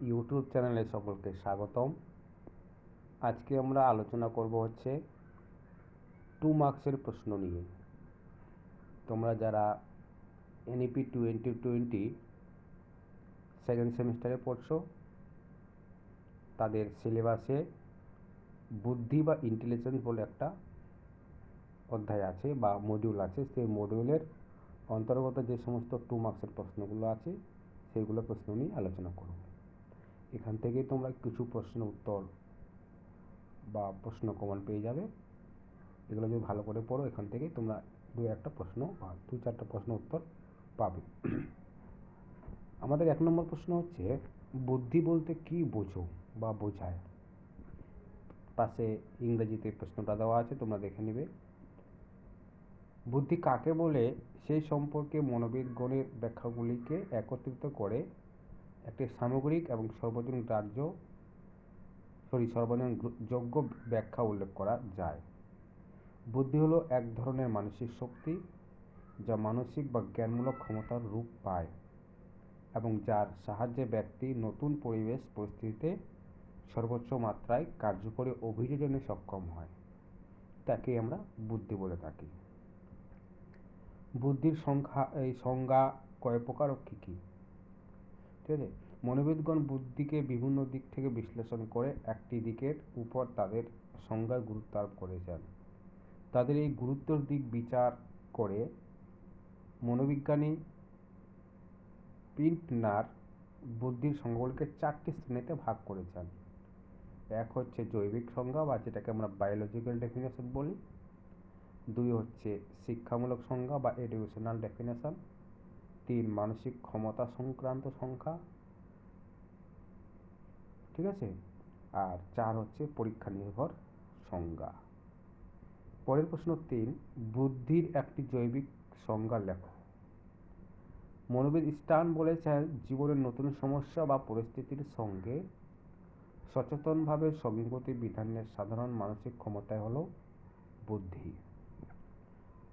YouTube চ্যানেলে সকলকে স্বাগতম। আজকে আমরা আলোচনা করব হচ্ছে 2 মার্কসের প্রশ্ন নিয়ে। তোমরা যারা NEP 2020 সেকেন্ড সেমিস্টারে পড়ছো, তাদের সিলেবাসে বুদ্ধি বা ইন্টেলিজেন্স বলে একটা অধ্যায় আছে বা মডিউল আছে। সেই মডিউলের অন্তর্গত যে সমস্ত 2 মার্কসের প্রশ্নগুলো আছে সেইগুলো প্রশ্ন নিয়ে আলোচনা করব। এখান থেকে তোমরা কিছু প্রশ্নের উত্তর বা প্রশ্ন কমন পেয়ে যাবে। এগুলো যদি ভালো করে পড়ো, এখান থেকে তোমরা 2-1টা প্রশ্ন বা 2-4টা প্রশ্ন উত্তর পাবে। আমাদের 1 নম্বর প্রশ্ন হচ্ছে, বুদ্ধি বলতে কি বোঝো বা বোঝায়? পাশে ইংরেজিতে প্রশ্নটা দেওয়া আছে, তোমরা দেখে নেবে। বুদ্ধি কাকে বলে সেই সম্পর্কে মনোবিজ্ঞানের ব্যাখ্যাগুলিকে একত্রিত করে একটি সামগ্রিক এবং সর্বজনযোগ্য ব্যাখ্যা উল্লেখ করা যায়। বুদ্ধি হলো এক ধরনের মানসিক শক্তি যা মানসিক বা জ্ঞানমূলক ক্ষমতার রূপ পায় এবং যার সাহায্যে ব্যক্তি নতুন পরিবেশ পরিস্থিতিতে সর্বোচ্চ মাত্রায় কার্যকরী অভিযোজনে সক্ষম হয়। তাকে আমরা বুদ্ধি বলে থাকি। বুদ্ধির সংজ্ঞা কয় প্রকার ও কী কী? ঠিক আছে। মনোবিজ্ঞান বুদ্ধিকে বিভিন্ন দিক থেকে বিশ্লেষণ করে একটি দিকের উপর তাদের সংজ্ঞায় গুরুত্ব আরোপ করেছেন। তাদের এই গুরুত্বের দিক বিচার করে মনোবিজ্ঞানী পিন্টনার বুদ্ধির সংজ্ঞাগুলিকে 4টি শ্রেণীতে ভাগ করেছেন। এক হচ্ছে জৈবিক সংজ্ঞা বা যেটাকে আমরা বায়োলজিক্যাল ডেফিনেশন বলি। 2 হচ্ছে শিক্ষামূলক সংজ্ঞা বা এডুকেশনাল ডেফিনেশন। 3 মানসিক ক্ষমতা সংক্রান্ত সংখ্যা, ঠিক আছে। আর 4 হচ্ছে পরীক্ষা নির্ভর সংজ্ঞা। পরের প্রশ্ন 3, বুদ্ধির একটি জৈবিক সংজ্ঞা লেখো। মনোবিদ স্টার্ন বলেছেন, জীবনের নতুন সমস্যা বা পরিস্থিতির সঙ্গে সচেতনভাবে সঙ্গতি বিধানের সাধারণ মানসিক ক্ষমতাই হলো বুদ্ধি।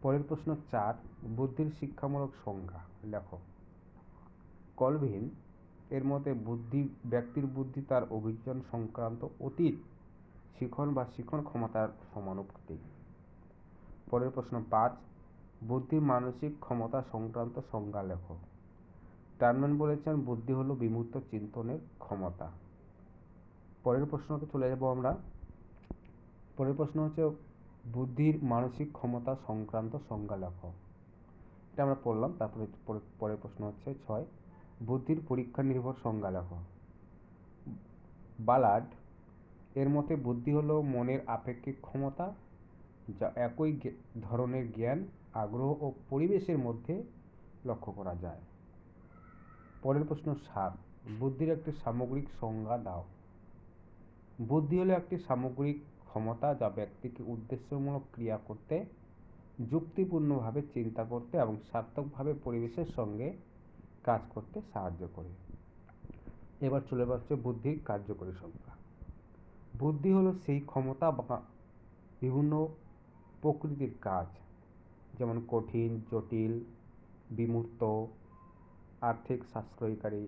পরের প্রশ্ন 4, বুদ্ধির শিক্ষামূলক সংজ্ঞা লেখো। কলভিন এর মতে ব্যক্তির বুদ্ধি তার অভিযোজন সংক্রান্ত অতীত শিখন বা শিখন ক্ষমতার সমানুপাতিক। পরের প্রশ্ন 5, বুদ্ধির মানসিক ক্ষমতা সংক্রান্ত সংজ্ঞা লেখো। টার্নম্যান বলেছেন, বুদ্ধি হলো বিমূর্ত চিন্তনের ক্ষমতা। পরের প্রশ্নতে চলে যাব আমরা। পরের প্রশ্ন হচ্ছে, বুদ্ধির মানসিক ক্ষমতা সংক্রান্ত সংজ্ঞা লেখো। এটা আমরা পড়লাম। তারপরে পরের প্রশ্ন হচ্ছে 6, বুদ্ধির পরীক্ষা নির্ভর সংজ্ঞা লেখো। বালার্ড এর মতে বুদ্ধি হলো মনের আপেক্ষিক ক্ষমতা যা একই ধরনের জ্ঞান, আগ্রহ ও পরিবেশের মধ্যে লক্ষ্য করা যায়। পরের প্রশ্ন 7, বুদ্ধির একটি সামগ্রিক সংজ্ঞা দাও। বুদ্ধি হলো একটি সামগ্রিক ক্ষমতা যা ব্যক্তিকে উদ্দেশ্যমূলক ক্রিয়া করতে, যুক্তিপূর্ণভাবে চিন্তা করতে এবং সার্থকভাবে পরিবেশের সঙ্গে কাজ করতে সাহায্য করে। এবার চলে যাচ্ছে বুদ্ধির কার্যকরী সংজ্ঞা। বুদ্ধি হলো সেই ক্ষমতা বা বিভিন্ন প্রকৃতির কাজ, যেমন কঠিন, জটিল, বিমূর্ত, আর্থিক সাশ্রয়কারী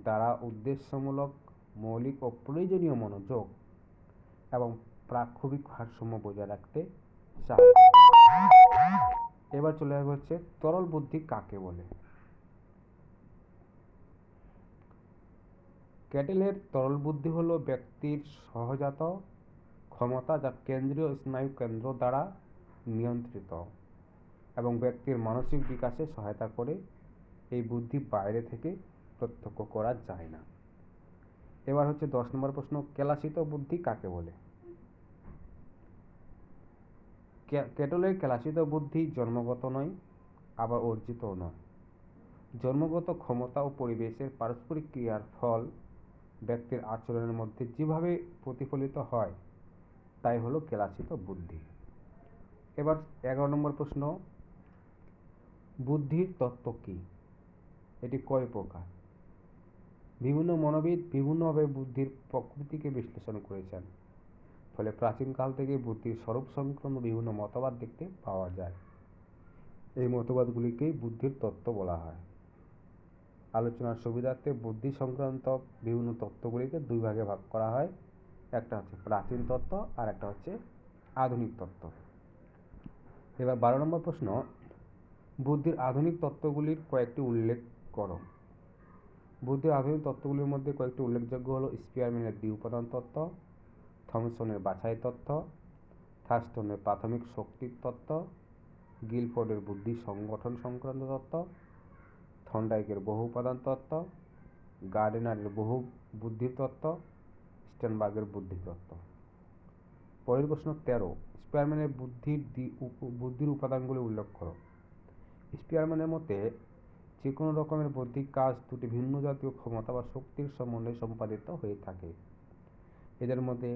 দ্বারা উদ্দেশ্যমূলক, মৌলিক ও প্রয়োজনীয় মনোযোগ এবং প্রাক্ষোভিক ভারসাম্য বজায় রাখতে সাহায্য করে। এবার চলে আসবে হচ্ছে তরল বুদ্ধি কাকে বলে। ক্যাটেলের তরল বুদ্ধি হলো ব্যক্তির সহজাত ক্ষমতা যা কেন্দ্রীয় স্নায়ু কেন্দ্র দ্বারা নিয়ন্ত্রিত এবং ব্যক্তির মানসিক বিকাশে সহায়তা করে। এই বুদ্ধি বাইরে থেকে প্রত্যক্ষ করা যায় না। এবার হচ্ছে 10 নম্বর প্রশ্ন, কেলাসিত বুদ্ধি কাকে বলে। ক্যাটেলের কেলাসিত বুদ্ধি জন্মগত নয়, আবার অর্জিতও নয়। জন্মগত ক্ষমতা ও পরিবেশের পারস্পরিক ক্রিয়ার ফল ব্যক্তির আচরণের মধ্যে যেভাবে প্রতিফলিত হয় তাই হলো কেলাসিত বুদ্ধি। এবার 11 নম্বর প্রশ্ন, বুদ্ধির তত্ত্ব কি? এটি কয় প্রকার? বিভিন্ন মনোবিদ বিভিন্নভাবে বুদ্ধির প্রকৃতিকে বিশ্লেষণ করেছেন। ফলে প্রাচীনকাল থেকে বুদ্ধির স্বরূপ সংক্রান্ত বিভিন্ন মতবাদ দেখতে পাওয়া যায়। এই মতবাদগুলিকেই বুদ্ধির তত্ত্ব বলা হয়। আলোচনার সুবিধার্থে বুদ্ধি সংক্রান্ত বিভিন্ন তত্ত্বগুলিকে দুই ভাগে ভাগ করা হয়, একটা হচ্ছে প্রাচীন তত্ত্ব আর একটা হচ্ছে আধুনিক তত্ত্ব। এবার 12 নম্বর প্রশ্ন, বুদ্ধির আধুনিক তত্ত্বগুলির কয়েকটি উল্লেখ করো। বুদ্ধির আধুনিক তত্ত্বগুলির মধ্যে কয়েকটি উল্লেখযোগ্য হলো স্পিয়ারম্যানের দ্বি-উপাদান তত্ত্ব, থমসনের বাছাই তত্ত্ব, থার্স্টনের প্রাথমিক শক্তির তত্ত্ব, গিলফোর্ডের বুদ্ধি সংগঠন সংক্রান্ত তত্ত্ব, থর্নডাইকের বহু উপাদান তত্ত্ব, গার্ডেনারের বহু বুদ্ধির তত্ত্ব, স্টেনবার্গের বুদ্ধি তত্ত্ব। পরের প্রশ্ন 13, স্পিয়ারম্যানের বুদ্ধির উপাদানগুলি উল্লেখ করো। স্পিয়ারম্যানের মতে যে কোনো রকমের বৌদ্ধিক কাজ দুটি ভিন্ন জাতীয় ক্ষমতা বা শক্তির সমন্বয়ে সম্পাদিত হয়ে থাকে। এদের মধ্যে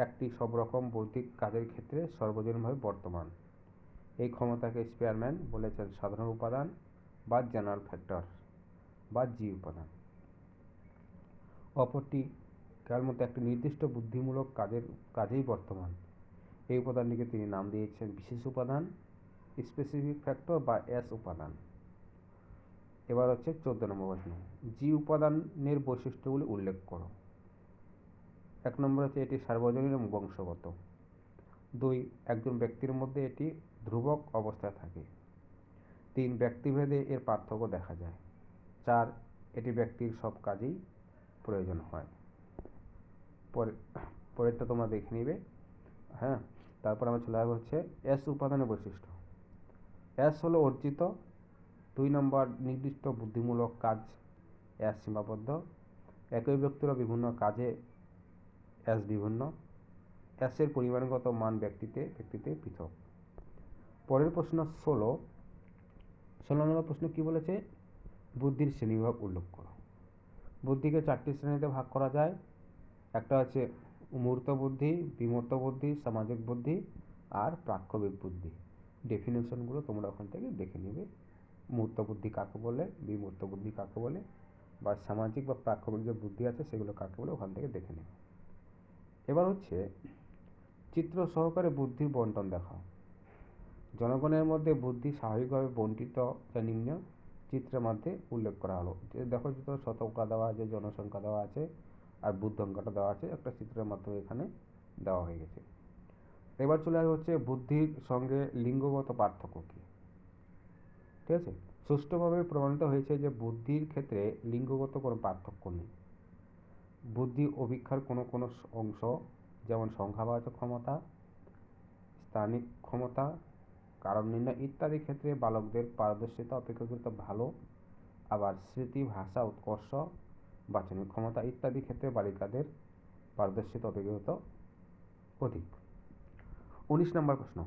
একটি সব রকম বৌদ্ধিক কাজের ক্ষেত্রে সর্বজনীনভাবে বর্তমান। এই ক্ষমতাকে স্পিয়ারম্যান বলেছেন সাধারণ উপাদান বা জেনারেল ফ্যাক্টর বা জি উপাদান। অপরটি কেবলমাত্র একটি নির্দিষ্ট বুদ্ধিমূলক কাজেই বর্তমান। এই উপাদানটিকে তিনি নাম দিয়েছেন বিশেষ উপাদান, স্পেসিফিক ফ্যাক্টর বা এস উপাদান। এবার হচ্ছে 14 নম্বর প্রশ্ন, জি উপাদানের বৈশিষ্ট্যগুলি উল্লেখ করো। 1 নম্বর হচ্ছে এটি সার্বজনীন এবং বংশগত। 2, একজন ব্যক্তির মধ্যে এটি ধ্রুবক অবস্থায় থাকে। 3, ব্যক্তিভেদে এর পার্থক্য দেখা যায়। 4, এটি ব্যক্তির সব কাজেই প্রয়োজন হয়। পরেরটা তোমরা দেখে নিবে। হ্যাঁ, তারপর আমরা চলে আসবো হচ্ছে এস উপাদানের বৈশিষ্ট্য। এস হলো অর্জিত। 2 নম্বর, নির্দিষ্ট বুদ্ধিমূলক কাজ এস সীমাবদ্ধ। একই ব্যক্তির বিভিন্ন কাজে এস বিভিন্ন। এস এর পরিমাণগত মান ব্যক্তিতে পৃথক। পরের প্রশ্ন 16 নম্বর প্রশ্ন কি বলেছে, বুদ্ধির শ্রেণীবিভাগ উল্লেখ করো। বুদ্ধিকে 4টি শ্রেণীতে ভাগ করা যায়। একটা হচ্ছে মূর্ত বুদ্ধি, বিমূর্ত বুদ্ধি, সামাজিক বুদ্ধি আর প্রাক্ষবিক বুদ্ধি। ডেফিনেশনগুলো তোমরা ওখান থেকে দেখে নিবে। মূর্ত বুদ্ধি কাকে বলে, বিমূর্ত বুদ্ধি কাকে বলে, বা সামাজিক বা প্রাক্ষবিক যে বুদ্ধি আছে সেগুলো কাকে বলে ওখান থেকে দেখে নেবে। এবার হচ্ছে চিত্র সহকারে বুদ্ধির বন্টন দেখাও। জনগণের মধ্যে বুদ্ধি স্বাভাবিকভাবে বণ্টিত যা নিম্ন চিত্রের মধ্যে উল্লেখ করা হলো। যে দেখো চিত্র শতকরা দেওয়া আছে, জনসংখ্যা দেওয়া আছে আর বুদ্ধাঙ্কটা দেওয়া আছে, একটা চিত্রের মাধ্যমে এখানে দেওয়া হয়ে গেছে। এবার চলে আসবে হচ্ছে বুদ্ধির সঙ্গে লিঙ্গগত পার্থক্য কী। ঠিক আছে, সুষ্ঠুভাবে প্রমাণিত হয়েছে যে বুদ্ধির ক্ষেত্রে লিঙ্গগত কোনো পার্থক্য নেই। বুদ্ধি অভিক্ষার কোনো কোনো অংশ যেমন সংখ্যাবাচক ক্ষমতা, স্থানিক ক্ষমতা, কারণ নির্ণয় ইত্যাদি ক্ষেত্রে বালকদের পারদর্শিতা অপেক্ষাকৃত ভালো, আবার স্মৃতি, ভাষা, উৎকর্ষ, বাচনিক ক্ষমতা ইত্যাদি ক্ষেত্রে বালিকাদের পারদর্শিতা অপেক্ষাকৃত অধিক। 19 নম্বর প্রশ্ন,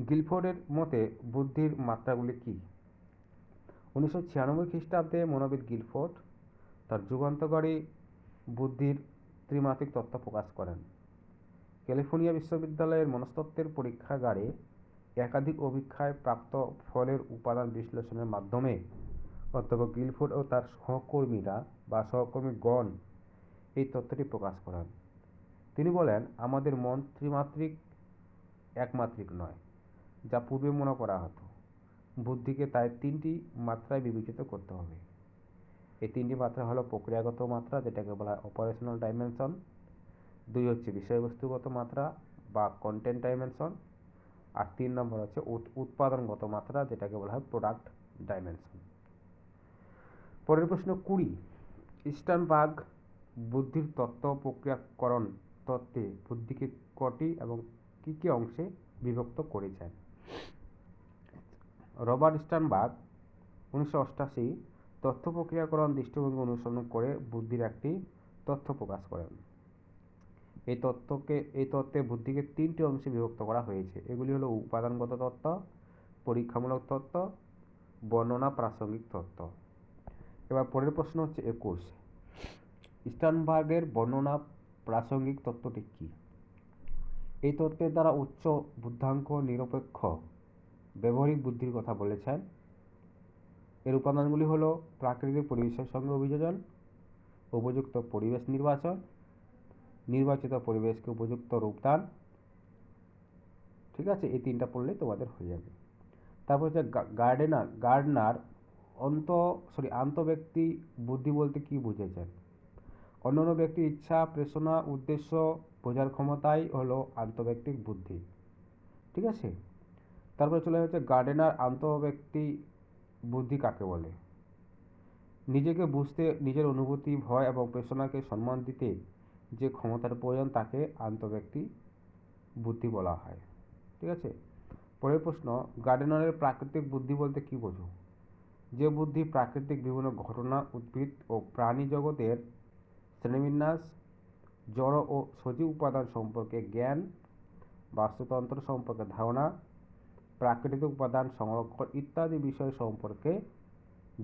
গিলফোর্ডের মতে বুদ্ধির মাত্রাগুলি কী? 1996 খ্রিস্টাব্দে মনোবিদ গিলফোর্ড তার যুগান্তকারী বুদ্ধির ত্রিমাত্রিক তত্ত্ব প্রকাশ করেন। ক্যালিফোর্নিয়া বিশ্ববিদ্যালয়ের মনস্তত্ত্বের পরীক্ষাগারে একাধিক অভিক্ষায় প্রাপ্ত ফলের উপাদান বিশ্লেষণের মাধ্যমে অধ্যাপক গিলফোর্ড ও তার সহকর্মীগণ এই তত্ত্বটি প্রকাশ করেন। তিনি বলেন, আমাদের মন ত্রিমাত্রিক, একমাত্রিক নয়, যা পূর্বে মনে করা হতো। বুদ্ধিকে তাই 3টি মাত্রায় বিবেচিত করতে হবে। এই 3টি মাত্রা হলো প্রক্রিয়াগত মাত্রা, যেটাকে বলা হয় অপারেশনাল ডাইমেনশন। 2 হচ্ছে বিষয়বস্তুগত মাত্রা বা কন্টেন্ট ডাইমেনশন। আর 3 নম্বর হচ্ছে উৎপাদনগত মাত্রা, যেটাকে বলা হয় প্রোডাক্ট ডাইমেনশন। পরের প্রশ্ন 20, স্টার্নবার্গ বুদ্ধির তত্ত্ব প্রক্রিয়াকরণ তত্ত্বে বুদ্ধিকে কটি এবং কী কী অংশে বিভক্ত করেছেন? রবার্ট স্টার্নবার্গ 1988 তথ্য প্রক্রিয়াকরণ দৃষ্টিভঙ্গি অনুসরণ করে বুদ্ধির একটি তথ্য প্রকাশ করেন। এই তত্ত্বে বুদ্ধিকে 3টি অংশে বিভক্ত করা হয়েছে। এগুলি হলো উপাদানগত তত্ত্ব, পরীক্ষামূলক তত্ত্ব, বর্ণনা প্রাসঙ্গিক তত্ত্ব। এবার পরের প্রশ্ন হচ্ছে 21, স্টার্নবার্গের বর্ণনা প্রাসঙ্গিক তত্ত্বটি কী? এই তত্ত্বের দ্বারা উচ্চ বুদ্ধাঙ্ক নিরপেক্ষ ব্যবহারিক বুদ্ধির কথা বলেছেন। এর উপাদানগুলি হলো প্রাকৃতিক পরিবেশের সঙ্গে অভিযোজন, উপযুক্ত পরিবেশ নির্বাচন, নির্বাচিত পরিবেশকে উপযুক্ত রূপদান। ঠিক আছে, এই 3টা পড়লেই তোমাদের হয়ে যাবে। তারপর হচ্ছে গার্ডনার আন্তঃব্যক্তি বুদ্ধি বলতে কি বুঝেছেন? অন্যান্য ব্যক্তির ইচ্ছা, প্রেরণা, উদ্দেশ্য বোঝার ক্ষমতাই হলো আন্তঃব্যক্তিক বুদ্ধি। ঠিক আছে, তারপরে চলে যাচ্ছে গার্ডেনার আন্তঃব্যক্তি বুদ্ধি কাকে বলে? নিজেকে বুঝতে, নিজের অনুভূতি, ভয় এবং প্রেরণাকে সম্মান দিতে যে ক্ষমতার প্রয়োজন তাকে আন্তঃব্যক্তি বুদ্ধি বলা হয়। ঠিক আছে, পরের প্রশ্ন, গার্ডেনারের প্রাকৃতিক বুদ্ধি বলতে কি বোঝো? যে বুদ্ধি প্রাকৃতিক বিভিন্ন ঘটনা, উদ্ভিদ ও প্রাণী জগতের শ্রেণীবিন্যাস, জড় ও সজীব উপাদান সম্পর্কে জ্ঞান, বাস্তুতন্ত্র সম্পর্কে ধারণা, প্রাকৃতিক উপাদান সংরক্ষণ ইত্যাদি বিষয় সম্পর্কে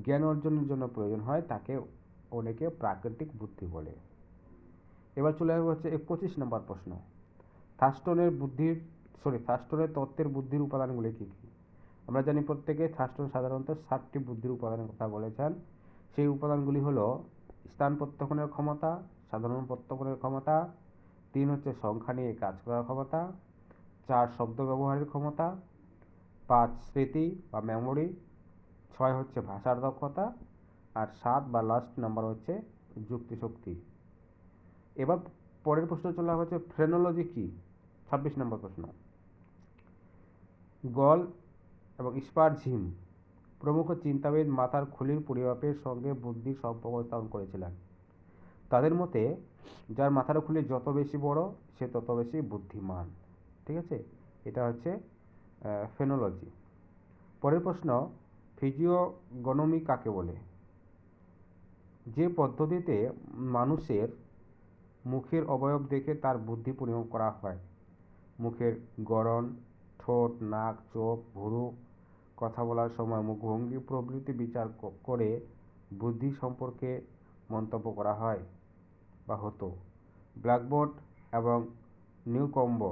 জ্ঞান অর্জনের জন্য প্রয়োজন হয় তাকে অনেকে প্রাকৃতিক বুদ্ধি বলে। এবার চলে আসবে হচ্ছে 25 নম্বর প্রশ্ন, থার্স্টনের তত্ত্বের বুদ্ধির উপাদানগুলি কী কী? আমরা জানি প্রত্যেকে থার্স্টন সাধারণত 7টি বুদ্ধির উপাদানের কথা বলেছেন। সেই উপাদানগুলি হলো স্থান প্রত্যক্ষণের ক্ষমতা, সাধারণ প্রত্যক্ষণের ক্ষমতা, 3 হচ্ছে সংখ্যা নিয়ে কাজ করার ক্ষমতা, 4 শব্দ ব্যবহারের ক্ষমতা, 5 স্মৃতি বা মেমোরি, 6 হচ্ছে ভাষার দক্ষতা, আর 7 বা লাস্ট নাম্বার হচ্ছে যুক্তিশক্তি। এবার পরের প্রশ্ন চলে হচ্ছে ফ্রেনোলজি কি? 26 নম্বর প্রশ্ন, গল এবং স্পারজিম প্রমুখ চিন্তাবিদ মাথার খুলির পরিমাপের সঙ্গে বুদ্ধির সম্পর্ক স্থাপন করেছিলেন। তাদের মতে যার মাথার খুলি যত বেশি বড় সে তত বেশি বুদ্ধিমান। ঠিক আছে, এটা হচ্ছে ফেনোলজি। পরের প্রশ্ন, ফিজিওগনমি কাকে বলে? যে পদ্ধতিতে মানুষের মুখের অবয়ব দেখে তার বুদ্ধি পরিমাপ করা হয়। মুখের গড়ন, ঠোঁট, নাক, চোখ, ভুরু, কথা বলার সময় মুখভঙ্গি প্রভৃতি বিচার করে বুদ্ধি সম্পর্কে মন্তব্য করা হয় বা হতো। ব্ল্যাকবোর্ড এবং নিউকম্ব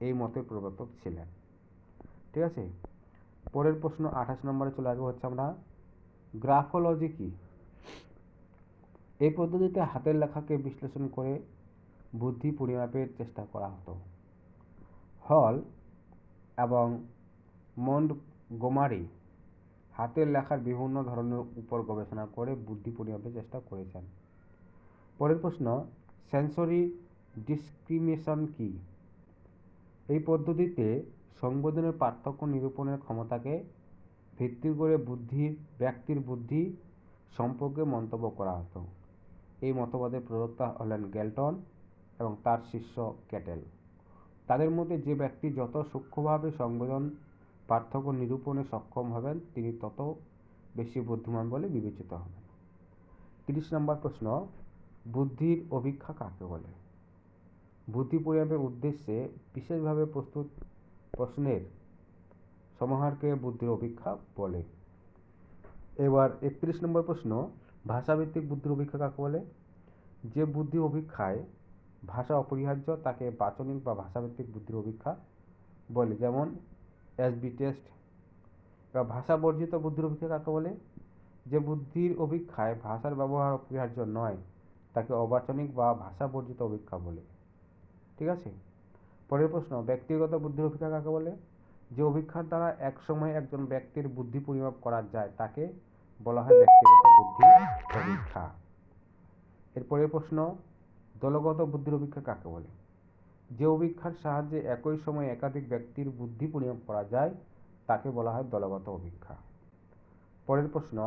এই মতের প্রবর্তক ছিলেন। ঠিক আছে, পরের প্রশ্ন 28 নম্বরে চলে আসবো হচ্ছে আমরা গ্রাফোলজি কি? এই পদ্ধতিতে হাতের লেখাকে বিশ্লেষণ করে বুদ্ধি পরিমাপের চেষ্টা করা হতো। হল এবং মন্টগোমারি হাতের লেখার বিভিন্ন ধরনের উপর গবেষণা করে বুদ্ধি পরিমাপের চেষ্টা করেছেন। পরের প্রশ্ন, সেন্সরি ডিসক্রিমিনেশন কি? এই পদ্ধতিতে সংবেদনের পার্থক্য নিরূপণের ক্ষমতাকে ভিত্তি করে ব্যক্তির বুদ্ধি সম্পর্কে মন্তব্য করা হতো। এই মতবাদের প্রবক্তা হলেন গ্যালটন এবং তার শিষ্য ক্যাটেল। তাদের মধ্যে যে ব্যক্তি যত সূক্ষ্মভাবে সংবেদন পার্থক্য নিরূপণে সক্ষম হবেন তিনি তত বেশি বুদ্ধিমান বলে বিবেচিত হবেন। 30 নম্বর প্রশ্ন, বুদ্ধির অভিক্ষা কাকে বলে? বুদ্ধি পরিমাপের উদ্দেশ্যে বিশেষভাবে প্রস্তুত প্রশ্নের সমাহারকে বুদ্ধির অভিক্ষা বলে। এবার 31 নম্বর প্রশ্ন, ভাষাভিত্তিক বুদ্ধির অভিক্ষা কাকে বলে? যে বুদ্ধি অভিক্ষায় ভাষা অপরিহার্য তাকে বাচনিক বা ভাষাভিত্তিক বুদ্ধির অভিক্ষা বলে, যেমন এসবি টেস্ট। বা ভাষা বর্জিত বুদ্ধির অভিক্ষা কাকে বলে? যে বুদ্ধির অভিক্ষায় ভাষার ব্যবহার অপরিহার্য নয় তাকে অবাচনিক বা ভাষা বর্জিত অভিক্ষা বলে। ঠিক আছে, পরের প্রশ্ন, ব্যক্তিগত বুদ্ধির অভিক্ষা কাকে বলে? যে অভিক্ষার দ্বারা এক সময় একজন ব্যক্তির বুদ্ধি পরিমাপ করা যায় তাকে বলা হয় ব্যক্তিগত বুদ্ধির অভিক্ষা। এরপরের প্রশ্ন, দলগত বুদ্ধির অভিক্ষা কাকে বলে? যে অভিক্ষার সাহায্যে একই সময়ে একাধিক ব্যক্তির বুদ্ধি পরিমাপ করা যায় তাকে বলা হয় দলগত অভিক্ষা। পরের প্রশ্ন,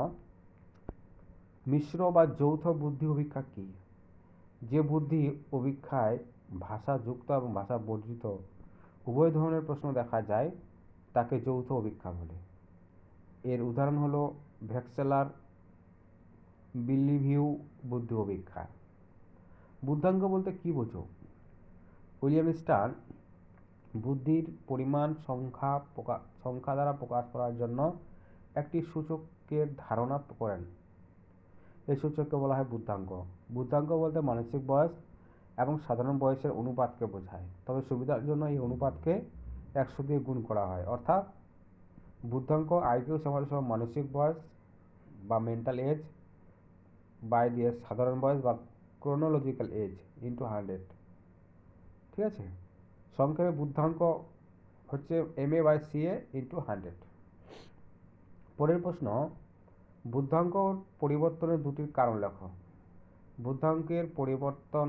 মিশ্র বা যৌথ বুদ্ধি অভিক্ষা কি? যে বুদ্ধি অভিক্ষায় ভাষা যুক্ত এবং ভাষা বর্জিত উভয় ধরনের প্রশ্ন দেখা যায় তাকে যৌথ অভিক্ষা বলে। এর উদাহরণ হলো ভেক্সেলার বিলিভিউ বুদ্ধি অভিক্ষা। বুদ্ধাঙ্ক বলতে কি বোঝো? উইলিয়াম স্টার্ন বুদ্ধির পরিমাণ সংখ্যা দ্বারা প্রকাশ করার জন্য একটি সূচকের ধারণা করেন। এই সূচককে বলা হয় বুদ্ধাঙ্ক। বুদ্ধাঙ্ক বলতে মানসিক বয়স এবং সাধারণ বয়সের অনুপাতকে বোঝায়, তবে সুবিধার জন্য এই অনুপাতকে 100 দিয়ে গুণ করা হয়। অর্থাৎ বুদ্ধাঙ্ক আইকিউ সমান মানসিক বয়স বা মেন্টাল এজ বাই দিয়ে সাধারণ বয়স বা ক্রোনোলজিক্যাল এজ ইন্টু 100। ঠিক আছে, সংক্ষেপে বুদ্ধাঙ্ক হচ্ছে MA/CA ইন্টু 100। পরের প্রশ্ন, বুদ্ধাঙ্ক পরিবর্তনের দুটির কারণ লেখো। বুদ্ধাঙ্কের পরিবর্তন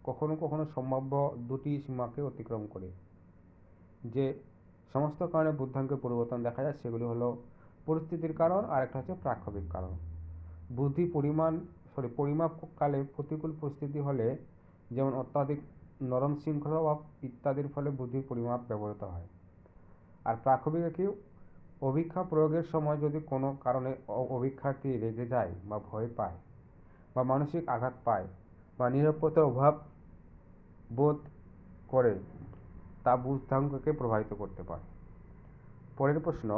কখনো কখনো সম্ভাব্য দুটি সীমাকে অতিক্রম করে। যে সমস্ত কারণে বুদ্ধাঙ্কের পরিবর্তন দেখা যায় সেগুলি হলো পরিস্থিতির কারণ, আর একটা হচ্ছে প্রাক্ষবিক কারণ। বুদ্ধি পরিমাপকালে প্রতিকূল পরিস্থিতি হলে, যেমন অত্যাধিক নরম শৃঙ্খলা বা ইত্যাদির ফলে বুদ্ধির পরিমাপ ব্যবহৃত হয়। আর প্রাক্ষবিকে কি, অভিক্ষা প্রয়োগের সময় যদি কোনো কারণে অভিক্ষার্থী রেগে যায় বা ভয় পায় বা মানসিক আঘাত পায় বা নিরাপত্তার অভাব বোধ করে, তা বুদ্ধাঙ্ককে প্রভাবিত করতে পারে। পরের প্রশ্ন,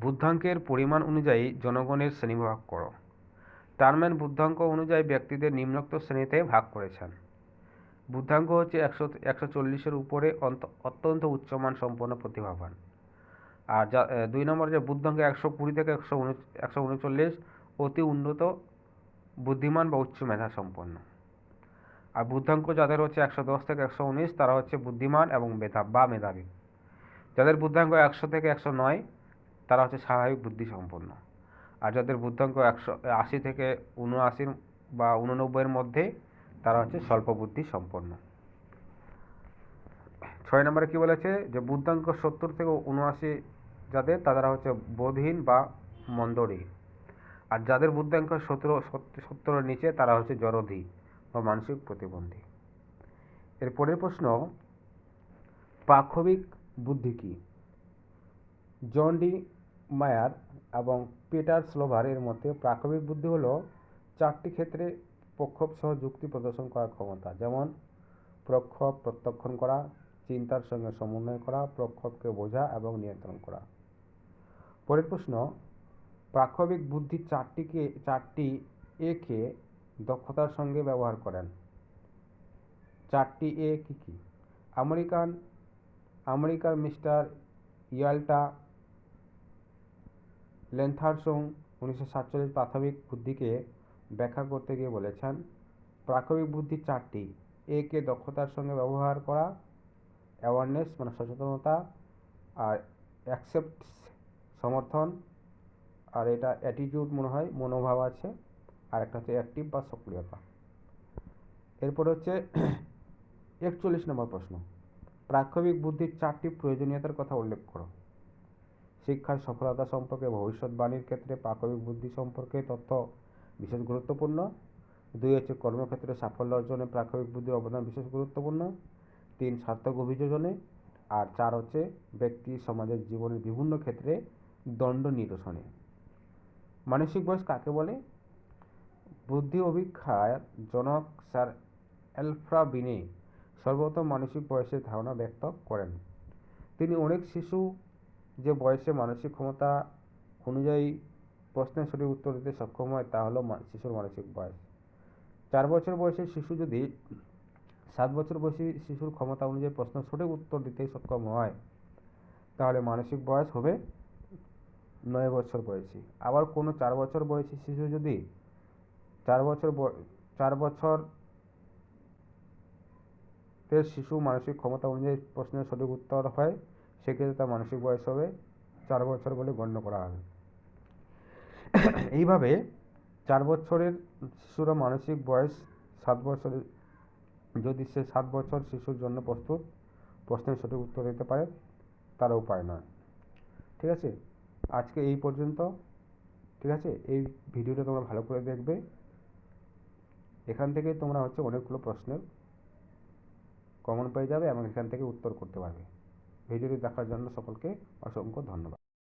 বুদ্ধাঙ্কের পরিমাণ অনুযায়ী জনগণের শ্রেণীবিভাগ করো। টারম্যান বুদ্ধাঙ্ক অনুযায়ী ব্যক্তিদের নিম্নোক্ত শ্রেণীতে ভাগ করেছেন। বুদ্ধাঙ্ক হচ্ছে 140-এর উপরে অত্যন্ত উচ্চমান সম্পন্ন প্রতিভাবান। আর 2 নম্বর যে বুদ্ধাঙ্ক 120 থেকে 139 অতি উন্নত বুদ্ধিমান বা উচ্চ মেধা সম্পন্ন। আর বুদ্ধাঙ্ক যাদের হচ্ছে 110 থেকে 119 তারা হচ্ছে বুদ্ধিমান এবং মেধাবী। যাদের বুদ্ধাঙ্ক 100 থেকে 109 তারা হচ্ছে স্বাভাবিক বুদ্ধি সম্পন্ন। আর যাদের বুদ্ধাঙ্ক 180 থেকে 79 বা 89-এর মধ্যে তারা হচ্ছে স্বল্প বুদ্ধি সম্পন্ন। 6 নম্বরে কি বলেছে, যে বুদ্ধাঙ্ক 70 থেকে 79 যাদের, তারা হচ্ছে বোধহীন বা মন্দরি। আর যাদের বুদ্ধাঙ্ক 70-এর নিচে তারা হচ্ছে জড়ধী বা মানসিক প্রতিবন্ধী। এর পরের প্রশ্ন, প্রাক্ষবিক বুদ্ধি কি? জন ডি মায়ার এবং পিটার স্লোভার এর মতে প্রাক্ষবিক বুদ্ধি হলো 4টি ক্ষেত্রে প্রক্ষোভ সহ যুক্তি প্রদর্শন করার ক্ষমতা, যেমন প্রক্ষোভ প্রত্যক্ষণ করা, চিন্তার সঙ্গে সমন্বয় করা, প্রক্ষোভকে বোঝা এবং নিয়ন্ত্রণ করা। পরের প্রশ্ন, প্রাক্ষবিক বুদ্ধি 4টি একে দক্ষতার সঙ্গে ব্যবহার করেন। 4টি এ কি কি? আমেরিকার মিস্টার ইয়াল্টা লেন্থারসং 1947 প্রাথমিক বুদ্ধিকে ব্যাখ্যা করতে গিয়ে বলেছেন, প্রাক্ষবিক বুদ্ধি 4টি একে দক্ষতার সঙ্গে ব্যবহার করা, অ্যাওয়ারনেস মানে সচেতনতা, আর অ্যাকসেপ্টস সমর্থন, আর এটা অ্যাটিটিউড মনে হয় মনোভাব আছে, আর একটা হচ্ছে অ্যাক্টিভ বা সক্রিয়তা। এরপর হচ্ছে 41 নম্বর প্রশ্ন, প্রাক্ষবিক বুদ্ধির 4টি প্রয়োজনীয়তার কথা উল্লেখ করো। শিক্ষার সফলতা সম্পর্কে ভবিষ্যৎবাণীর ক্ষেত্রে প্রাক্ষবিক বুদ্ধি সম্পর্কে তথ্য বিশেষ গুরুত্বপূর্ণ। 2 হচ্ছে কর্মক্ষেত্রে সাফল্য অর্জনে প্রাক্ষবিক বুদ্ধির অবদান বিশেষ গুরুত্বপূর্ণ। 3 সার্থক অভিযোজনে। আর 4 হচ্ছে ব্যক্তি সমাজের জীবনের বিভিন্ন ক্ষেত্রে দণ্ড নিরসনে। মানসিক বয়স কাকে বলে? বুদ্ধি অভিক্ষার জনক স্যার অ্যালফ্রা বিনে সর্বপ্রথম মানসিক বয়সের ধারণা ব্যক্ত করেন। তিনি অনেক শিশু যে বয়সে মানসিক ক্ষমতা অনুযায়ী প্রশ্নের সঠিক উত্তর দিতে সক্ষম হয় তা হলো শিশুর মানসিক বয়স। 4 বছর বয়সের শিশু যদি 7 বছর বয়সী শিশুর ক্ষমতা অনুযায়ী প্রশ্নের সঠিক উত্তর দিতে সক্ষম হয় তাহলে মানসিক বয়স হবে 9 বছর বয়সী। আবার কোনো 4 বছর বয়সী শিশু যদি 4 বছরের শিশু মানসিক ক্ষমতা অনুযায়ী প্রশ্নের সঠিক উত্তর হয়, সেক্ষেত্রে তার মানসিক বয়স হবে 4 বছর বলে গণ্য করা হবে। এইভাবে 4 বছরের শিশুর মানসিক বয়স 7 বছর, যদি সে 7 বছর শিশুর জন্য প্রস্তুত, প্রশ্নের সঠিক উত্তর দিতে পারে, তার উপায় নয়। ঠিক আছে, আজকে এই পর্যন্ত। ঠিক আছে, এই ভিডিওটা তোমরা ভালো করে দেখবে, এখান থেকে তোমরা হচ্ছে অনেকগুলো প্রশ্নের কমন পেয়ে যাবে এবং এখান থেকে উত্তর করতে পারবে। ভিডিওটি দেখার জন্য সকলকে অসংখ্য ধন্যবাদ।